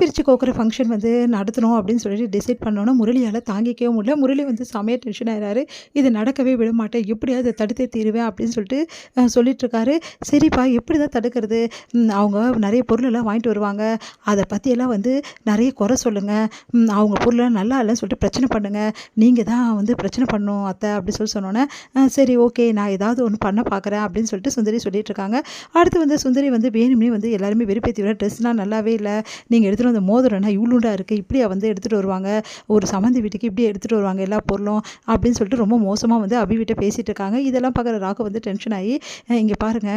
பிரிச்சு கோக்குற ஃபங்ஷன் வந்து நடத்தணும் அப்படின்னு சொல்லிட்டு டிசைட் பண்ணோன்னா, முரளியால தாங்கிக்கவே முடியல. முரளி வந்து செமையா டென்ஷன் ஆயிறாரு. இது நடக்கவே விட மாட்டேன். எப்படியாவது தடுத்தே தீருவேன் அப்படின்னு சொல்லிட்டு சொல்லிட்டுருக்காரு. சரிப்பா எப்படி தான் தடுக்கிறது? அவங்க நெறைய பொருளெல்லாம் வாங்கிட்டு வருவாங்க. அத பத்தியெல்லாம் வந்து நெறைய குறை சொல்லுங்க. அவங்க பொருள்லாம் நல்லா இல்லன்னு சொல்லிட்டு பிரச்சனை பண்ணுங்க. நீங்க தான் வந்து பிரச்சனை பண்ணணும் அத்தை அப்படின்னு சொன்னோனே, சரி ஓகே நான் ஏதாவது ஒண்ணு பண்ண பார்க்குறேன் அப்படின்னு சொல்லிட்டு சுந்தரி சொல்லிட்டுருக்காங்க. அடுத்து வந்து சுந்தரி வந்து வேணும்னே வந்து எல்லாருமே வெறுப்பேத்தி விட ட்ரெஸ்லாம் நல்லாவே இல்ல. நீங்க எடுத்துட்டு வந்த மோதிரம்னா இவ்ளூண்டா இருக்கு. இப்படியா வந்து எடுத்துட்டு வருவாங்க. ஒரு சம்மந்தி வீட்டுக்கு இப்படி எடுத்துட்டு வருவாங்க எல்லா பொருளும் அப்படின்னு சொல்லிட்டு ரொம்ப மோசமா வந்து அபி கிட்ட பேசிட்டு இருக்காங்க. இதெல்லாம் பார்க்குற ராகு வந்து டென்ஷன் ஆகி, இங்க பாருங்க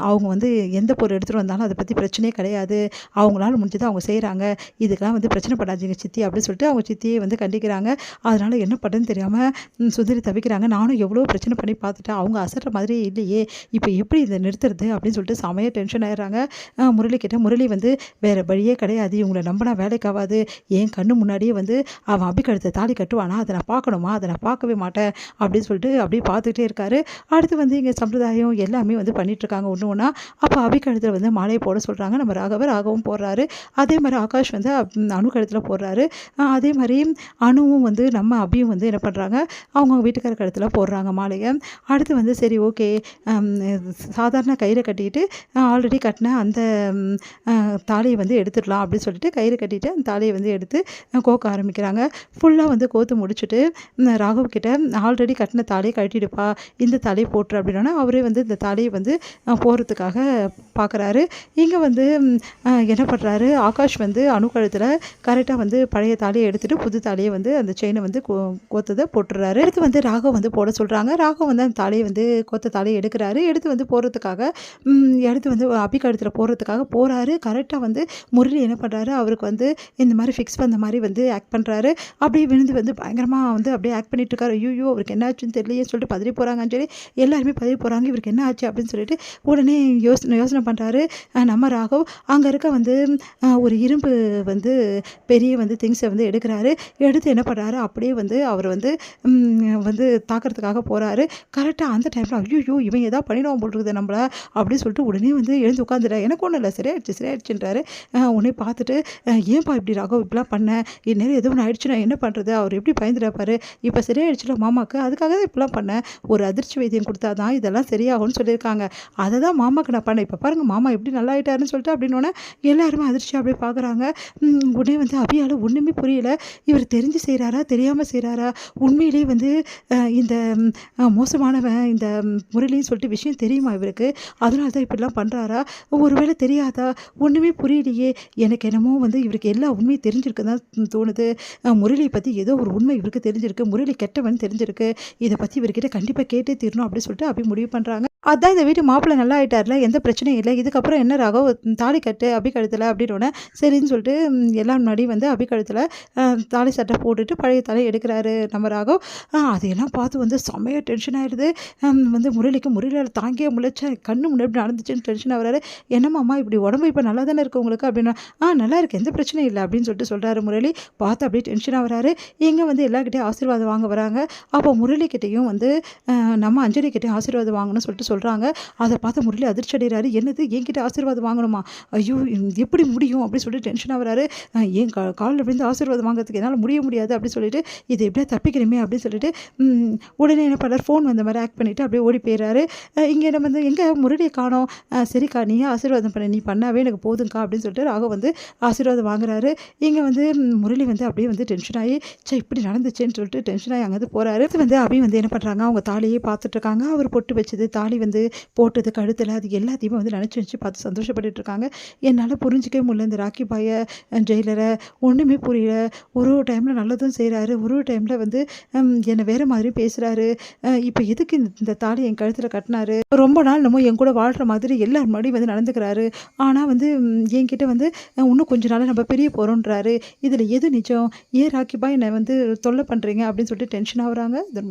அவங்க வந்து எந்த பொருள் எடுத்துட்டு வந்தாலும் அத பத்தி பிரச்சனையே கிடையாது. அவங்களால முடிஞ்சத அவங்க செய்றாங்க. இதுக்கெல்லாம் வந்து பிரச்சனை பண்ணாதீங்க சித்தி அப்படின்னு சொல்லிட்டு அவங்க சித்தியே வந்து கண்டிக்கிறாங்க. அதனால என்ன பண்றதுன்னு தெரியாம சுந்தரி தவிக்கிறாங்க. நானும் எவ்வளோ பிரச்சனை பண்ணி பார்த்துட்டேன். அவங்க அசர்ற மாதிரியே இல்லையே. இப்ப எப்படி இத நிறுத்துறது அப்படின்னு சொல்லிட்டு செமையா டென்ஷன் ஆயிடுறாங்க. முரளி கிட்ட முரளி வந்து வேற வழியே கிடையாது. இவங்கள நம்பினா வேலைக்கு ஆவாது. என் கண்ணு முன்னாடியே வந்து அவன் அபி கழுத்துல தாலி கட்டுவானா? அத நான் பார்க்கணுமா? அத நான் பார்க்கவே மாட்டேன் அப்படின்னு சொல்லிட்டு அப்படியே பார்த்துட்டே இருக்காரு. அடுத்து வந்து இங்க சம்பிரதாயம் எல்லாமே வந்து பண்ணிட்டு இருக்காங்க ஒண்ணு ஒண்ணா. அப்ப அபி கழுத்துல வந்து மாலையை போட சொல்றாங்க. நம்ம ராகவும் போடுறாரு. அதே மாதிரி ஆகாஷ் வந்து அனு கழுத்துல போடுறாரு. அதே மாதிரி அனுவும் வந்து நம்ம அபியும் வந்து என்ன பண்றாங்க, அவங்க வீட்டுக்கார கழுத்துல போடுறாங்க மாலைய. அடுத்து வந்து சரி ஓகே சாதாரண கயிற கட்டிக்கிட்டு ஆல்ரெடி கட்டின அந்த தாலியை வந்து எடுத்துடலாம் அப்படின்னு சொல்லிட்டு கயிறு கட்டிட்டு அந்த தாலியை வந்து எடுத்து கோக்க ஆரம்பிக்கிறாங்க. ஃபுல்லாக வந்து கோத்து முடிச்சுட்டு ராகவ் கிட்ட ஆல்ரெடி கட்டின தாலியை கட்டிடுப்பா, இந்த தாலியை போட்டுரு அப்படின்னா அவரே வந்து இந்த தாலியை வந்து போகிறதுக்காக பார்க்குறாரு. இங்கே வந்து என்ன பண்ணுறாரு, ஆகாஷ் வந்து அணு கழுத்தில் கரெக்டாக வந்து பழைய தாலியை எடுத்துகிட்டு புது தாலியை வந்து அந்த செயினை வந்து கோத்ததை போட்டுடுறாரு. அடுத்து வந்து ராகவ் வந்து போட சொல்கிறாங்க. ராகவ் வந்து அந்த தாலியை வந்து கோத்த தாலியை எடுக்கிறாரு. எடுத்து வந்து போடுறதுக்காக எடுத்து வந்து அபி கழுத்தில் போடுறதுக்காக போகிறாரு. கரெக்டாக வந்து முரளி என்ன பண்ணுறாரு, அவருக்கு வந்து இந்த மாதிரி ஃபிக்ஸ் பண்ண மாதிரி வந்து ஆக்ட் பண்ணுறாரு. அப்படியே விழுந்து வந்து பயங்கரமாக வந்து அப்படியே ஆக்ட் பண்ணிட்டு இருக்காரு. ஐயோ அவருக்கு என்ன ஆச்சுன்னு தெரியலையே சொல்லிட்டு பதறி போகிறாங்கன்னு சொல்லி எல்லாருமே பதறி போகிறாங்க. இவருக்கு என்ன ஆச்சு அப்படின்னு சொல்லிட்டு உடனே யோசனை பண்ணுறாரு நம்ம ராகவ். அங்கே இருக்க வந்து ஒரு இரும்பு வந்து பெரிய வந்து திங்ஸை வந்து எடுக்கிறாரு. எடுத்து என்ன பண்ணுறாரு, அப்படியே வந்து அவர் வந்து வந்து தாக்கிறதுக்காக போகிறாரு. கரெக்டாக அந்த டைமில் ஐயோ இவன் ஏதாவது பண்ணிடுவான் போல் இருக்குது நம்மள அப்படின்னு சொல்லிட்டு உடனே வந்து எழுந்து உட்காந்துடுறாரு. எனக்கு ஒன்றும் இல்லை சரியாயிடுச்சுன்றாரு. உடனே பார்த்துட்டு ஏன்பா இப்படி ராகவ் இப்படிலாம் பண்ண, இந்நேரம் எதுவும் ஒன்று ஆயிடுச்சுன்னா என்ன பண்ணுறது, அவர் எப்படி பயந்துடாப்பாரு, இப்போ சரியாயிடுச்சுல மாமாவுக்கு, அதுக்காக தான் இப்படிலாம் பண்ணேன், ஒரு அதிர்ச்சி வைத்தியம் கொடுத்தா தான் இதெல்லாம் சரியாகும்னு சொல்லியிருக்காங்க, அதை தான் மாமாவுக்கு நான் பண்ணேன், இப்போ பாருங்கள் மாமா எப்படி நல்லா ஆயிட்டாருன்னு சொல்லிட்டு அப்படின்னோடனே எல்லாருமே அதிர்ச்சியாக அப்படியே பார்க்குறாங்க. உடனே வந்து அபியால் ஒன்றுமே புரியல, இவர் தெரிஞ்சு செய்கிறாரா தெரியாமல் செய்கிறாரா, உண்மையிலேயே வந்து இந்த மோசமானவன் இந்த முரளின்னு சொல்லிட்டு விஷயம் தெரியுமா இவருக்கு, அதனால தான் இப்படிலாம் பண்ணுறாரா, ஒருவேளை தெரியாதா, ஒன்றுமே புரியலையே, எனக்கு என்னமோ வந்து இவருக்கு எல்லா உண்மையும் தெரிஞ்சிருக்கு தான் தோணுது, முரளியை பற்றி ஏதோ ஒரு உண்மை இவருக்கு தெரிஞ்சிருக்கு, முரளி கெட்டவன் தெரிஞ்சிருக்கு, இதை பற்றி இவர்கிட்ட கண்டிப்பாக கேட்டே தீரணும் அப்படின்னு சொல்லிட்டு அப்படி முடிவு பண்ணுறாங்க. அதான் இந்த வீட்டு மாப்பிள்ளை நல்லா ஆகிட்டார்ல, எந்த பிரச்சனையும் இல்லை, இதுக்கப்புறம் என்ன ராகவ் தாலி கட்டு அபி கழுத்தில் அப்படின்னோடனே சரின்னு சொல்லிட்டு எல்லாம் முன்னாடி வந்து அபி கழுத்தில் தாலி சட்டை போட்டுட்டு பழைய தாலி எடுக்கிறாரு நம்ம ராகவ். அதையெல்லாம் பார்த்து வந்து செம்மையாக டென்ஷன் ஆகிடுது. வந்து முரளியால் தாங்கியே முளைச்சா கண்ணு முன்னாடி நடந்துச்சுன்னு டென்ஷன் ஆகிறாரு. என்னம்மா இப்படி உடம்பு இப்போ நல்லா தானே இருக்குது உங்களுக்கு அப்படின்னா, நல்லா இருக்குது எந்த பிரச்சனையும் இல்லை அப்படின்னு சொல்லிட்டு சொல்கிறாரு முரளி. பார்த்து அப்படியே டென்ஷன் ஆகிறாரு. இங்கே வந்து எல்லாருக்கிட்டையும் ஆசீர்வாதம் வாங்க வராங்க. அப்போ முரளிக்கிட்டையும் வந்து நம்ம அஞ்சலிக்கிட்டையும் ஆசீர்வாதம் வாங்கணும்னு சொல்லிட்டு சொல்கிறாங்க. அதை பார்த்து முரளி அதிர்ச்சி அடைகிறாரு. என்னது என்கிட்ட ஆசீர்வாதம் வாங்கணுமா, ஐயோ எப்படி முடியும் அப்படின்னு சொல்லிட்டு டென்ஷன் ஆகிறாரு. என் காலில் விழுந்து ஆசீர்வாதம் வாங்குறதுக்கு என்னால் முடியாது அப்படின்னு சொல்லிட்டு இதை எப்படியா தப்பிக்கணுமே அப்படின்னு சொல்லிட்டு உடனே என்ன பண்ணுறாரு, ஃபோன் வந்த மாதிரி ஆக்ட் பண்ணிவிட்டு அப்படியே ஓடி போயிடுறாரு. இங்கே நம்ம வந்து எங்கே முரளியை காணோம், சரிக்கா நீயே ஆசீர்வாதம் பண்ண, நீ பண்ணாவே எனக்கு போதும்க்கா அப்படின்னு சொல்லிட்டு ராகவ் வந்து ஆசீர்வாதம் வாங்குறாரு. இங்கே வந்து முரளி வந்து அப்படியே வந்து டென்ஷன் ஆகி இப்படி நடந்துச்சுன்னு சொல்லிட்டு டென்ஷன் ஆகி அங்கே போகிறாரு. வந்து அப்படியே வந்து என்ன பண்ணுறாங்க, அவங்க தாலியே பார்த்துட்டு இருக்காங்க. அவர் பொட்டு வச்சது தாலி வந்து போட்டது கழுத்தில் அது எல்லாத்தையுமே வந்து நினச்சி பார்த்து சந்தோஷப்பட்டு இருக்காங்க. என்னால் புரிஞ்சிக்கவே முடியல இந்த ராக்கி பாயை ஜெயிலரை, ஒன்றுமே புரியல. ஒரு டைமில் நல்லதும் செய்கிறாரு, ஒரு டைமில் வந்து என்னை வேறு மாதிரி பேசுகிறாரு. இப்போ எதுக்கு இந்த தாலி என் கழுத்தில் கட்டினாரு, ரொம்ப நாள் நம்ம என் கூட வாழ்கிற மாதிரி எல்லார் முன்னாடியும் வந்து நடந்துக்கிறாரு, ஆனால் வந்து என்கிட்ட வந்து இன்னும் கொஞ்ச நாள் நம்ம பிரிய போகிறோன்றாரு, இதில் எது நிஜம், ஏன் ராக்கி பாய் என்னை வந்து தொல்லை பண்ணுறீங்க அப்படின்னு சொல்லிட்டு டென்ஷன் ஆகுறாங்க. இதன்